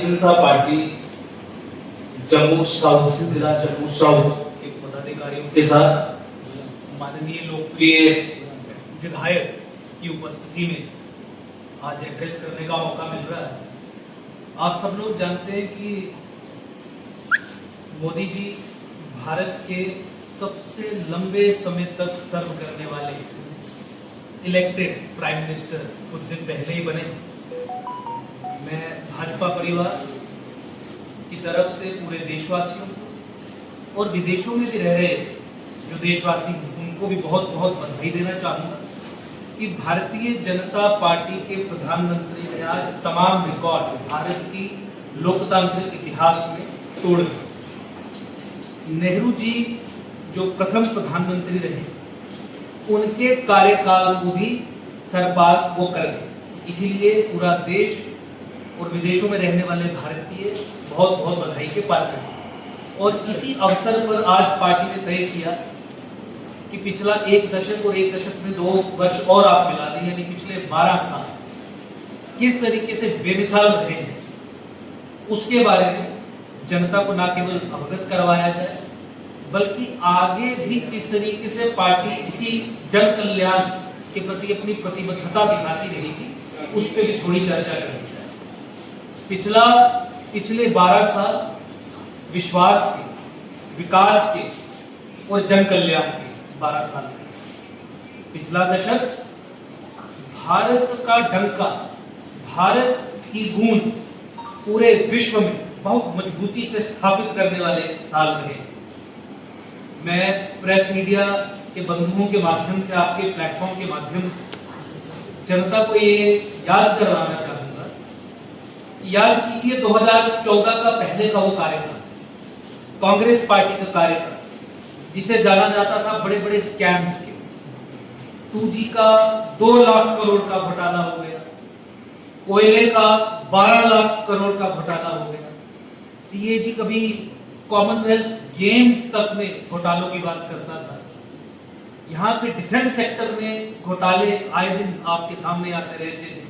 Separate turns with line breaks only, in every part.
जनता party Jammu south जिला Jammu south के पदाधिकारियों के साथ माननीय लोकप्रिय विधायक की उपस्थिति में आज एड्रेस करने का मौका मिल रहा है। आप सब लोग जानते हैं कि मोदी जी भारत के सबसे लंबे समय तक सर्व करने वाले इलेक्टेड प्राइम मिनिस्टर कुछ दिन पहले ही बने। मैं भाजपा परिवार की तरफ से पूरे देशवासियों को और विदेशों में भी रह रहे जो देशवासी उनको भी बहुत बहुत बधाई देना चाहूँगा कि भारतीय जनता पार्टी के प्रधानमंत्री ने आज तमाम रिकॉर्ड भारत की लोकतांत्रिक इतिहास में तोड़ दिए। नेहरू जी जो प्रथम प्रधानमंत्री रहे उनके कार्यकाल को भी सरपास वो कर गए। इसीलिए पूरा देश और विदेशों में रहने वाले भारतीय बहुत बहुत बधाई के पात्र हैं। और इसी अवसर पर आज पार्टी ने तय किया कि पिछला एक दशक और एक दशक में 2 वर्ष और आप मिला दें, यानी पिछले 12 साल किस तरीके से बेमिसाल रहे हैं उसके बारे में जनता को न केवल अवगत करवाया जाए बल्कि आगे भी किस तरीके से पार्टी इसी जन कल्याण के प्रति अपनी प्रतिबद्धता दिखाती रहेगी उस पर भी थोड़ी चर्चा करनी चाहिए। पिछले 12 साल विश्वास के, विकास के और जन कल्याण के 12 साल रहे। पिछला दशक भारत का डंका, भारत की गूंज पूरे विश्व में बहुत मजबूती से स्थापित करने वाले साल रहे। मैं प्रेस मीडिया के बंधुओं के माध्यम से, आपके प्लेटफॉर्म के माध्यम से जनता को ये याद करवाना चाहूंगा। याद कीजिए 2014 का पहले का वो कार्यकाल, कांग्रेस पार्टी का कार्यकाल जिसे जाना जाता था बड़े बड़े स्कैम्स के। 2G का 2 लाख करोड़ का घोटाला हो गया, कोयले का 12 लाख करोड़ का घोटाला हो गया, CAG कभी कॉमनवेल्थ गेम्स तक में घोटालों की बात करता था। यहाँ पे डिफेंस सेक्टर में घोटाले आए दिन आपके सामने आते रहते थे।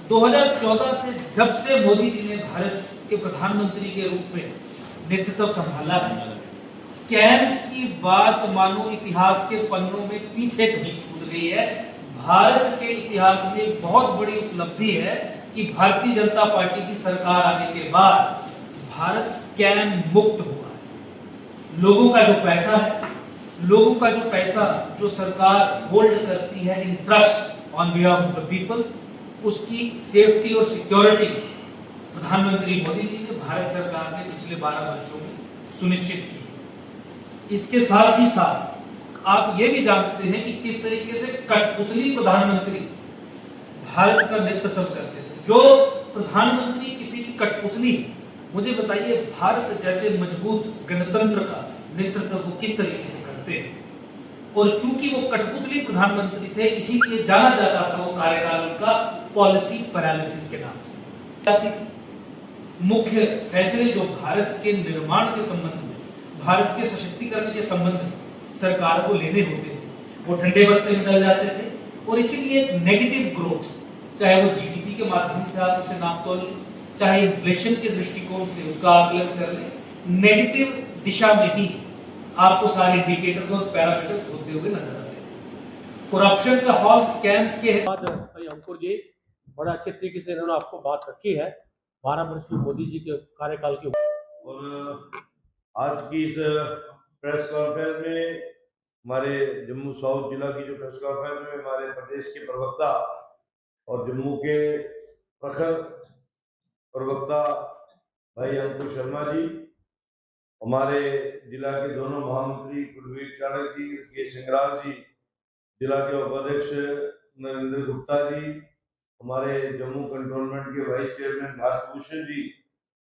2014 से जब से मोदी जी ने भारत के प्रधानमंत्री के रूप में नेतृत्व संभाला है, स्कैम्स की बात मानो इतिहास के पन्नों में पीछे कहीं छूट गई है। भारत के इतिहास में एक बहुत बड़ी उपलब्धि है कि भारतीय जनता पार्टी की सरकार आने के बाद भारत स्कैम मुक्त हुआ है। लोगों का जो पैसा जो सरकार होल्ड करती है in trust on behalf of the people, उसकी सेफ्टी और सिक्योरिटी प्रधानमंत्री मोदी जी ने, भारत सरकार ने पिछले 12 वर्षों में सुनिश्चित की है। इसके साथ ही साथ आप ये भी जानते हैं कि किस तरीके से कठपुतली प्रधानमंत्री भारत का नेतृत्व करते थे। जो प्रधानमंत्री किसी की कठपुतली, मुझे बताइए भारत जैसे मजबूत गणतंत्र का नेतृत्व वो किस तरीके से करते हैं। और चूंकि वो कठपुतली प्रधानमंत्री थे इसीलिए जाना जाता था वो कार्यकाल का पॉलिसी पैरालिसिस के नाम से जाती थी। मुख्य फैसले जो भारत के निर्माण के संबंध में, भारत के सशक्तिकरण के संबंध में सरकार को लेने होते थे वो ठंडे बस्ते में डल जाते थे। और इसीलिए नेगेटिव ग्रोथ, चाहे वो GDP के माध्यम से आप उसे नाप तोल लें, चाहे इन्फ्लेशन के दृष्टिकोण से उसका आकलन कर ले, नेगेटिव दिशा में ही आपको सारे इंडिकेटर्स और पैरामीटर्स होते हुए नजर आते हैं। करप्शन का हॉल स्कैम्स के
बाद अंकुर जी बड़ा अच्छे तरीके से इन्होंने आपको बात रखी है 12 वर्ष की मोदी जी के कार्यकाल की।
और आज की इस प्रेस कॉन्फ्रेंस में हमारे जम्मू साउथ जिला की जो प्रेस कॉन्फ्रेंस में हमारे प्रदेश के प्रवक्ता और जम्मू के प्रखर प्रवक्ता भाई अंकुर शर्मा जी, हमारे जिला के दोनों महामंत्री कुलवीर चाणक्य जी, के सिंगराज जी, जिला के उपाध्यक्ष नरेंद्र गुप्ता जी, हमारे जम्मू कंटोनमेंट के वाइस चेयरमैन भारत भूषण जी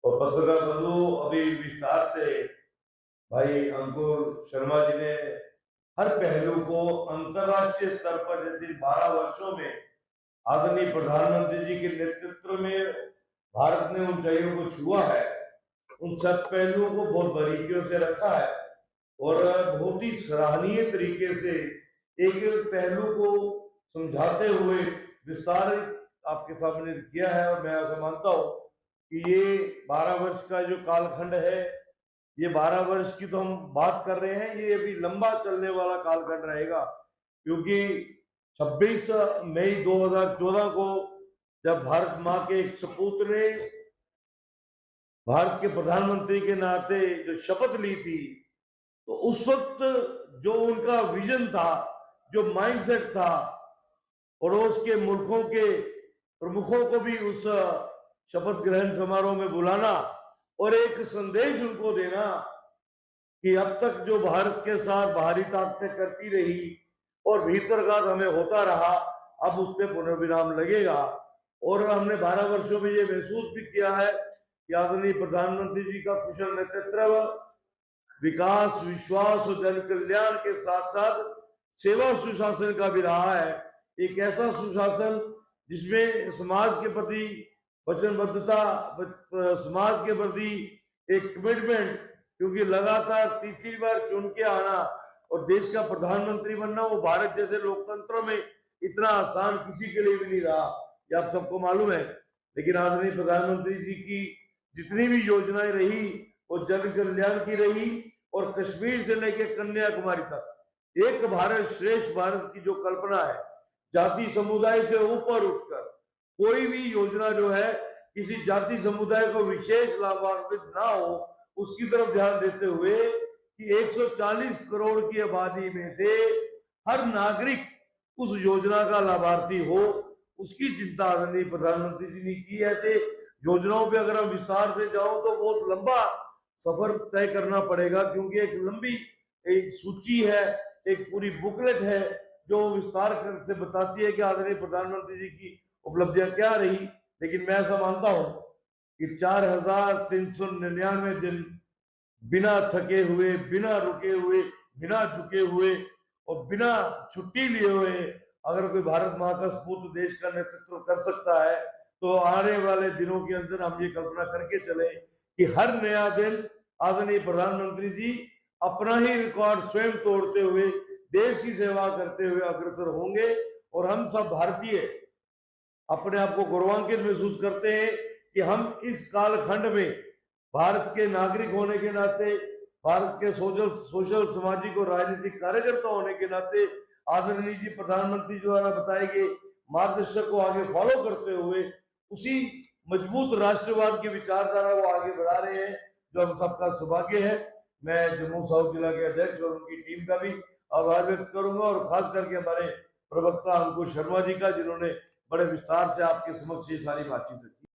और पत्रकार बंधु, अभी विस्तार से भाई अंकुर शर्मा जी ने हर पहलू को अंतर्राष्ट्रीय स्तर पर, जैसे 12 वर्षों में आदरणीय प्रधानमंत्री जी के नेतृत्व में भारत ने ऊंचाइयों को छुआ है, उन सब पहलुओं को बहुत बारीकियों से रखा है और बहुत ही सराहनीय तरीके से एक एक पहलू को समझाते हुए विस्तार आपके सामने किया है। और मैं ऐसा मानता हूँ कि ये 12 वर्ष का जो कालखंड है, ये 12 वर्ष की तो हम बात कर रहे हैं, ये अभी लंबा चलने वाला कालखंड रहेगा, क्योंकि 26 मई 2014 को जब भारत माँ के एक सपूत ने भारत के प्रधानमंत्री के नाते जो शपथ ली थी, तो उस वक्त जो उनका विजन था, जो माइंडसेट था, पड़ोस के मुल्कों के प्रमुखों को भी उस शपथ ग्रहण समारोह में बुलाना और एक संदेश उनको देना कि अब तक जो भारत के साथ बाहरी ताकतें करती रही और भीतरघात हमें होता रहा, अब उस पर पुनर्विराम लगेगा। और हमने 12 वर्षों में ये महसूस भी किया है कि आदरणीय प्रधानमंत्री जी का कुशल नेतृत्व, विकास, विश्वास और जन कल्याण के साथ साथ सेवा सुशासन का भी रहा है। एक ऐसा सुशासन जिसमें समाज के प्रति वचनबद्धता, समाज के प्रति एक कमिटमेंट, क्योंकि लगातार तीसरी बार चुन के आना और देश का प्रधानमंत्री बनना, वो भारत जैसे लोकतंत्र में इतना आसान किसी के लिए भी नहीं रहा, ये आप सबको मालूम है। लेकिन आदरणीय प्रधानमंत्री जी की जितनी भी योजनाएं रही वो जन कल्याण की रही, और कश्मीर से लेकर कन्याकुमारी तक एक भारत श्रेष्ठ भारत की जो कल्पना है, जाति समुदाय से ऊपर उठकर कोई भी योजना जो है किसी जाति समुदाय को विशेष लाभान्वित ना हो, उसकी तरफ ध्यान देते हुए कि 140 करोड़ की आबादी में से हर नागरिक उस योजना का लाभार्थी हो, उसकी चिंता आदरणीय प्रधानमंत्री जी ने की। ऐसे योजनाओं पे अगर हम विस्तार से जाओ तो बहुत लंबा सफर तय करना पड़ेगा, क्योंकि एक लंबी एक सूची है, एक पूरी बुकलेट है जो विस्तार से बताती है कि आदरणीय प्रधानमंत्री जी की उपलब्धियां क्या रही। लेकिन मैं ऐसा मानता हूं कि 4399 दिन बिना थके हुए, बिना रुके हुए, बिना झुके हुए और बिना छुट्टी लिए हुए अगर कोई भारत माँ का सपूत देश का नेतृत्व कर सकता है, तो आने वाले दिनों के अंदर हम ये कल्पना करके चले कि हर नया दिन आदरणीय प्रधानमंत्री जी अपना ही रिकॉर्ड स्वयं तोड़ते हुए देश की सेवा करते हुए अग्रसर होंगे। और हम सब भारतीय अपने आप को गौरवान्वित महसूस करते हैं कि हम इस कालखंड में भारत के नागरिक होने के नाते, भारत के सोशल सामाजिक और राजनीतिक कार्यकर्ता होने के नाते आदरणीय जी प्रधानमंत्री द्वारा बताए गए मार्गदर्शक को आगे फॉलो करते हुए उसी मजबूत राष्ट्रवाद की विचारधारा वो आगे बढ़ा रहे हैं, जो हम सबका सौभाग्य है। मैं जम्मू साउथ जिला के अध्यक्ष और उनकी टीम का भी आभार व्यक्त करूंगा, और खास करके हमारे प्रवक्ता अंकुश शर्मा जी का, जिन्होंने बड़े विस्तार से आपके समक्ष ये सारी बातचीत की।